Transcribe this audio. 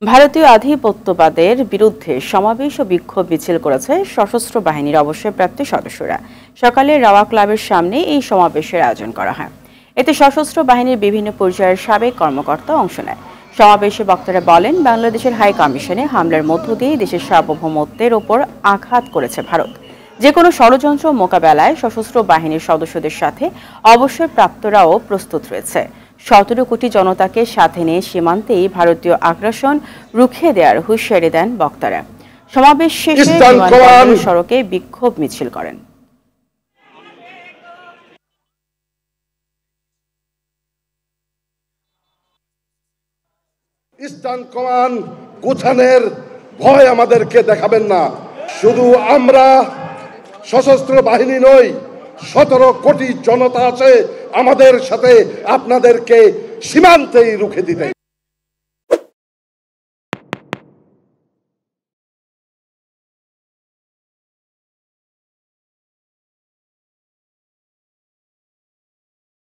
ভারতীয় আধিপত্যবাদের বিরুদ্ধে সমাবেশ ও বিক্ষোভ মিছিল করেছে সশস্ত্র বাহিনীর অবসরপ্রাপ্ত সদস্যরা। সকালে রাওয়া ক্লাবের সামনে এই সমাবেশের আয়োজন করা হয়। এতে সশস্ত্র বাহিনীর বিভিন্ন পর্যায়ের সাবেক কর্মকর্তা অংশ নেয়। সমাবেশে বক্তারা বলেন, বাংলাদেশের হাই কমিশনে হামলার মধ্য দিয়ে দেশের সার্বভৌমত্বের ওপর আঘাত করেছে ভারত। যে কোনো ষড়যন্ত্র মোকাবেলায় সশস্ত্র বাহিনীর সদস্যদের সাথে অবসরপ্রাপ্তরাও প্রস্তুত রয়েছে। ১৭ কোটি জনতাকে সাথে নিয়ে সীমান্তেই ভারতীয় আগ্রাসন রুখে দেওয়ার হুঁশিয়ারি দেন বক্তারা। সমাবেশ শেষে বিমানবন্দর সড়কে বিক্ষোভ মিছিল করেন। ইস্টার্ন কমান্ড গোছানোর ভয় আমাদেরকে দেখাবেন না। শুধু আমরা সশস্ত্র বাহিনী নই, ১৭ কোটি জনতা আছে আমাদের সাথে, আপনাদেরকে সীমান্তেই রুখে দিতে।